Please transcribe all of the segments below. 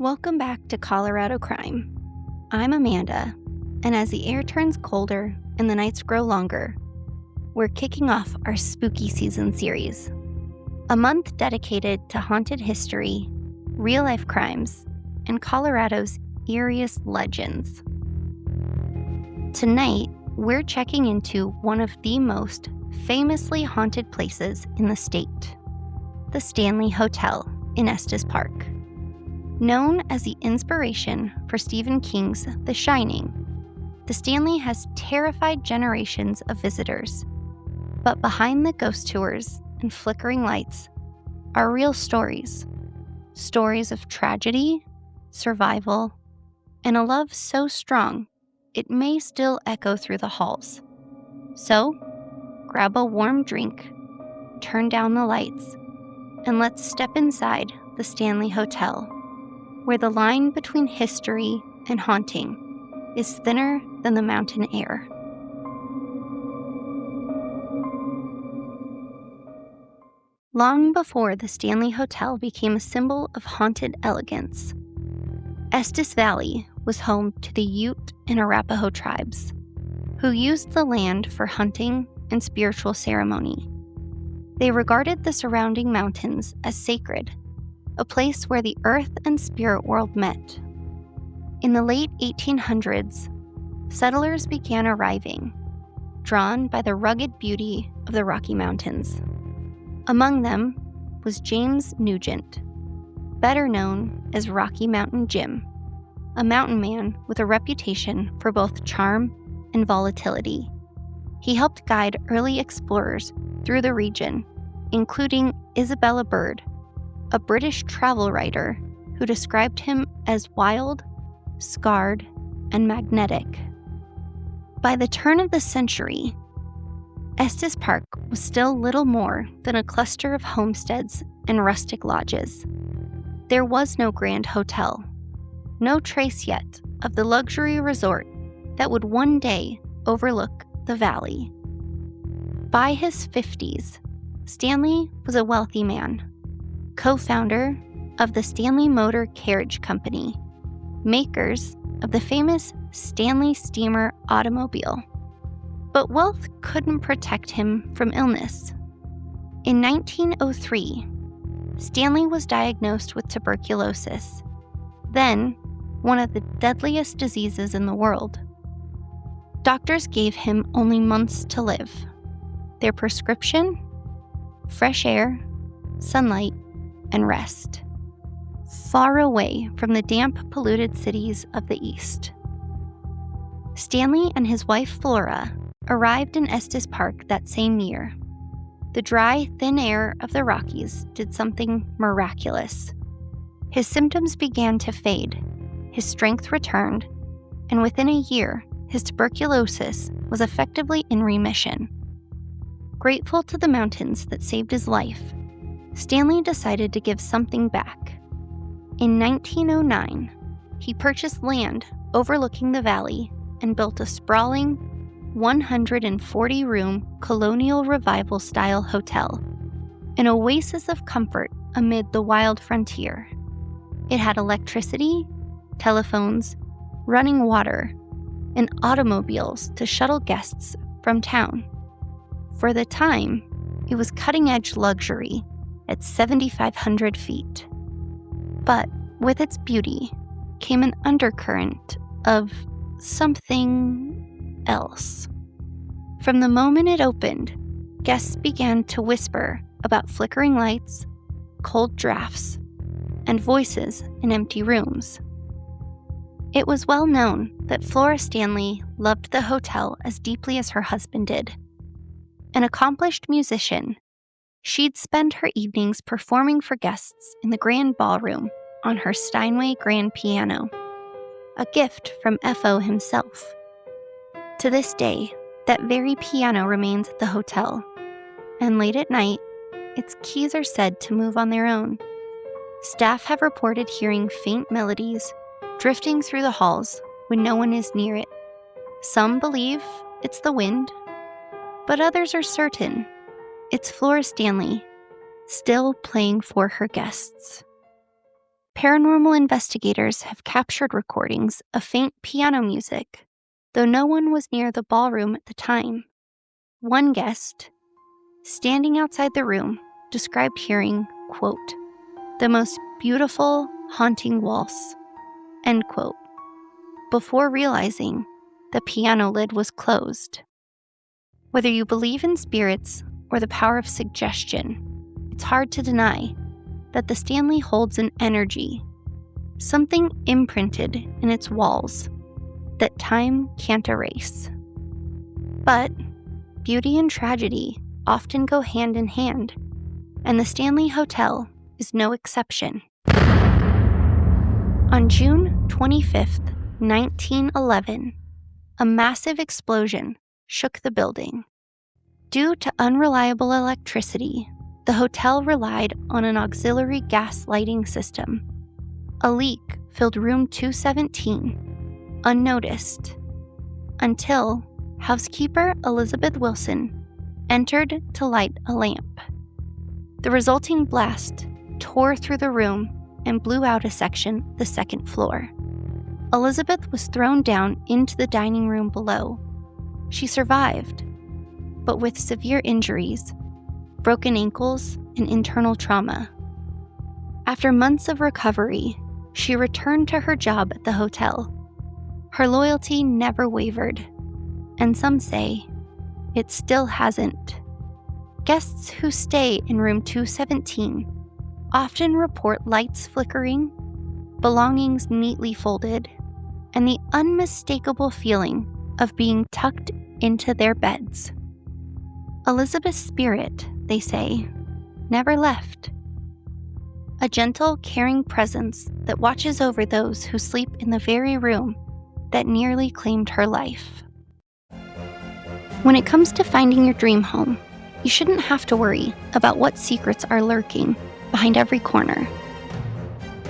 Welcome back to Colorado Crime. I'm Amanda, and as the air turns colder and the nights grow longer, we're kicking off our spooky season series. A month dedicated to haunted history, real-life crimes, and Colorado's eeriest legends. Tonight, we're checking into one of the most famously haunted places in the state, the Stanley Hotel in Estes Park. Known as the inspiration for Stephen King's The Shining, the Stanley has terrified generations of visitors. But behind the ghost tours and flickering lights are real stories. Stories of tragedy, survival, and a love so strong it may still echo through the halls. So, grab a warm drink, turn down the lights, and let's step inside the Stanley Hotel, where the line between history and haunting is thinner than the mountain air. Long before the Stanley Hotel became a symbol of haunted elegance, Estes Valley was home to the Ute and Arapaho tribes, who used the land for hunting and spiritual ceremony. They regarded the surrounding mountains as sacred, a place where the earth and spirit world met. In the late 1800s, settlers began arriving, drawn by the rugged beauty of the Rocky Mountains. Among them was James Nugent, better known as Rocky Mountain Jim, a mountain man with a reputation for both charm and volatility. He helped guide early explorers through the region, including Isabella Bird, a British travel writer who described him as wild, scarred, and magnetic. By the turn of the century, Estes Park was still little more than a cluster of homesteads and rustic lodges. There was no grand hotel, no trace yet of the luxury resort that would one day overlook the valley. By his 50s, Stanley was a wealthy man, co-founder of the Stanley Motor Carriage Company, makers of the famous Stanley Steamer automobile. But wealth couldn't protect him from illness. In 1903, Stanley was diagnosed with tuberculosis, then one of the deadliest diseases in the world. Doctors gave him only months to live. Their prescription? Fresh air, sunlight, and rest, far away from the damp, polluted cities of the East. Stanley and his wife Flora arrived in Estes Park that same year. The dry, thin air of the Rockies did something miraculous. His symptoms began to fade, his strength returned, and within a year, his tuberculosis was effectively in remission. Grateful to the mountains that saved his life, Stanley decided to give something back. In 1909, he purchased land overlooking the valley and built a sprawling 140-room colonial revival-style hotel, an oasis of comfort amid the wild frontier. It had electricity, telephones, running water, and automobiles to shuttle guests from town. For the time, it was cutting-edge luxury at 7,500 feet. But with its beauty came an undercurrent of something else. From the moment it opened, guests began to whisper about flickering lights, cold drafts, and voices in empty rooms. It was well known that Flora Stanley loved the hotel as deeply as her husband did. An accomplished musician, she'd spend her evenings performing for guests in the grand ballroom on her Steinway grand piano, a gift from F.O. himself. To this day, that very piano remains at the hotel, and late at night, its keys are said to move on their own. Staff have reported hearing faint melodies drifting through the halls when no one is near it. Some believe it's the wind, but others are certain it's Flora Stanley, still playing for her guests. Paranormal investigators have captured recordings of faint piano music, though no one was near the ballroom at the time. One guest, standing outside the room, described hearing, quote, "the most beautiful, haunting waltz," end quote, before realizing the piano lid was closed. Whether you believe in spirits or the power of suggestion, it's hard to deny that the Stanley holds an energy, something imprinted in its walls that time can't erase. But beauty and tragedy often go hand in hand, and the Stanley Hotel is no exception. On June 25th, 1911, a massive explosion shook the building. Due to unreliable electricity, the hotel relied on an auxiliary gas lighting system. A leak filled room 217, unnoticed, until housekeeper Elizabeth Wilson entered to light a lamp. The resulting blast tore through the room and blew out a section of the second floor. Elizabeth was thrown down into the dining room below. She survived, but with severe injuries, broken ankles, and internal trauma. After months of recovery, she returned to her job at the hotel. Her loyalty never wavered, and some say it still hasn't. Guests who stay in room 217 often report lights flickering, belongings neatly folded, and the unmistakable feeling of being tucked into their beds. Elizabeth's spirit, they say, never left. A gentle, caring presence that watches over those who sleep in the very room that nearly claimed her life. When it comes to finding your dream home, you shouldn't have to worry about what secrets are lurking behind every corner.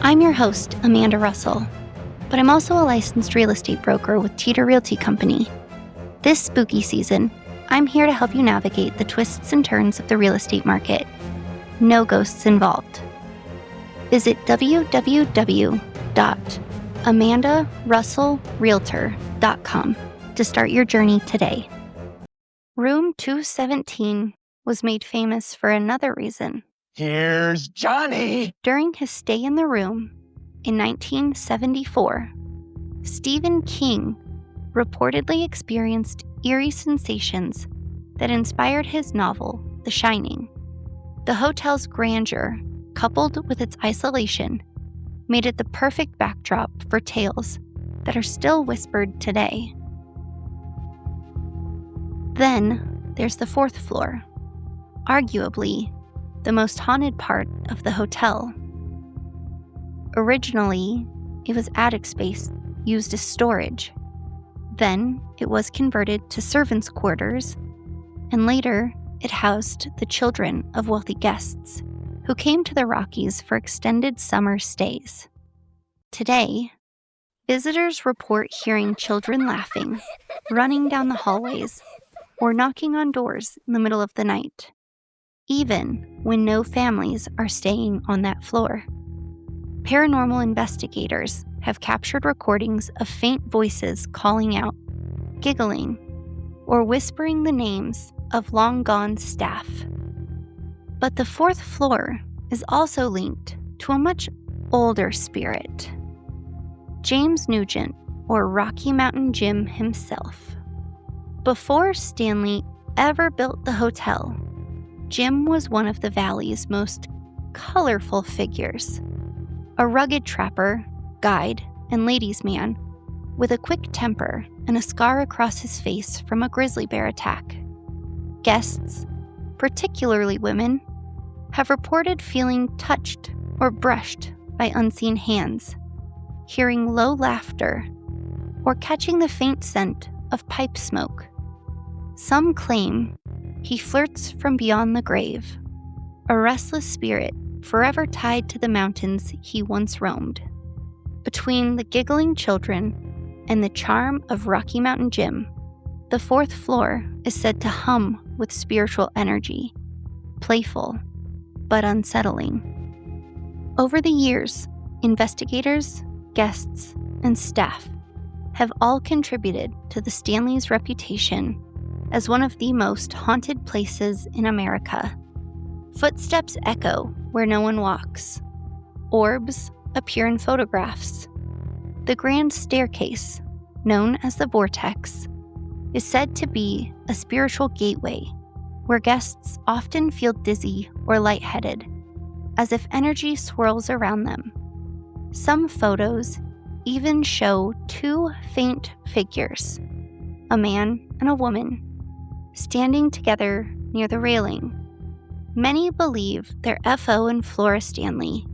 I'm your host, Amanda Russell, but I'm also a licensed real estate broker with Teeter Realty Company. This spooky season, I'm here to help you navigate the twists and turns of the real estate market. No ghosts involved. Visit www.amandarussellrealtor.com to start your journey today. Room 217 was made famous for another reason. Here's Johnny! During his stay in the room in 1974, Stephen King reportedly experienced eerie sensations that inspired his novel, The Shining. The hotel's grandeur, coupled with its isolation, made it the perfect backdrop for tales that are still whispered today. Then there's the fourth floor, arguably the most haunted part of the hotel. Originally, it was attic space used as storage. Then it was converted to servants' quarters, and later it housed the children of wealthy guests who came to the Rockies for extended summer stays. Today, visitors report hearing children laughing, running down the hallways, or knocking on doors in the middle of the night, even when no families are staying on that floor. Paranormal investigators have captured recordings of faint voices calling out, giggling, or whispering the names of long-gone staff. But the fourth floor is also linked to a much older spirit, James Nugent, or Rocky Mountain Jim himself. Before Stanley ever built the hotel, Jim was one of the Valley's most colorful figures. A rugged trapper, guide, and ladies' man with a quick temper and a scar across his face from a grizzly bear attack. Guests, particularly women, have reported feeling touched or brushed by unseen hands, hearing low laughter, or catching the faint scent of pipe smoke. Some claim he flirts from beyond the grave, a restless spirit forever tied to the mountains he once roamed. Between the giggling children and the charm of Rocky Mountain Jim, the fourth floor is said to hum with spiritual energy, playful but unsettling. Over the years, Investigators, guests, and staff have all contributed to the Stanley's reputation as one of the most haunted places in America. Footsteps echo where no one walks. Orbs appear in photographs. The grand staircase, known as the Vortex, is said to be a spiritual gateway where guests often feel dizzy or lightheaded, as if energy swirls around them. Some photos even show two faint figures, a man and a woman, standing together near the railing. Many believe they're FO and Flora Stanley,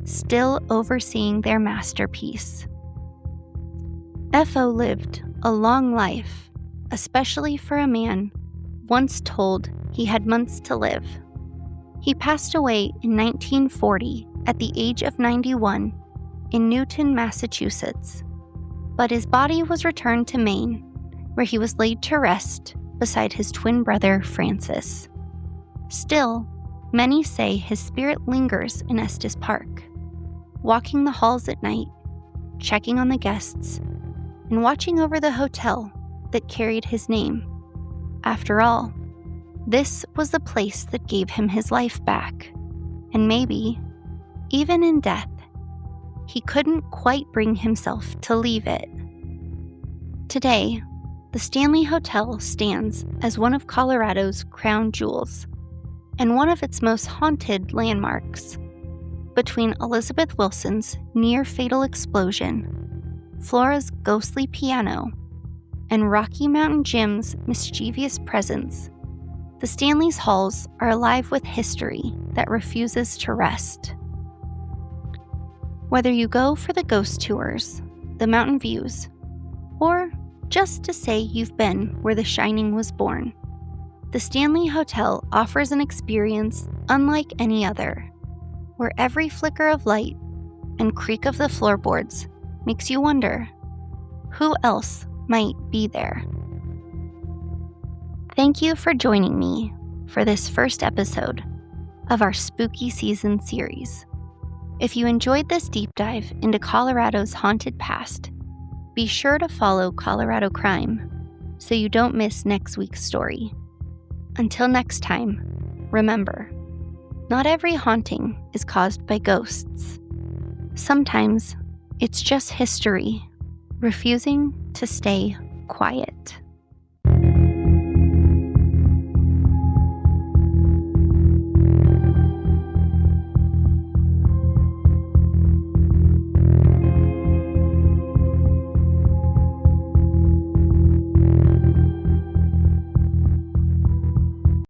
still overseeing their masterpiece. FO lived a long life, especially for a man once told he had months to live. He passed away in 1940 at the age of 91 in Newton, Massachusetts, but his body was returned to Maine, where he was laid to rest beside his twin brother Francis. Still, many say his spirit lingers in Estes Park, walking the halls at night, checking on the guests, and watching over the hotel that carried his name. After all, this was the place that gave him his life back, and maybe, even in death, he couldn't quite bring himself to leave it. Today, the Stanley Hotel stands as one of Colorado's crown jewels and one of its most haunted landmarks. Between Elizabeth Wilson's near-fatal explosion, Flora's ghostly piano, and Rocky Mountain Gym's mischievous presence, the Stanley's halls are alive with history that refuses to rest. Whether you go for the ghost tours, the mountain views, or just to say you've been where The Shining was born, the Stanley Hotel offers an experience unlike any other, where every flicker of light and creak of the floorboards makes you wonder, who else might be there? Thank you for joining me for this first episode of our spooky season series. If you enjoyed this deep dive into Colorado's haunted past, be sure to follow Colorado Crime so you don't miss next week's story. Until next time, remember, not every haunting is caused by ghosts. Sometimes it's just history refusing to stay quiet.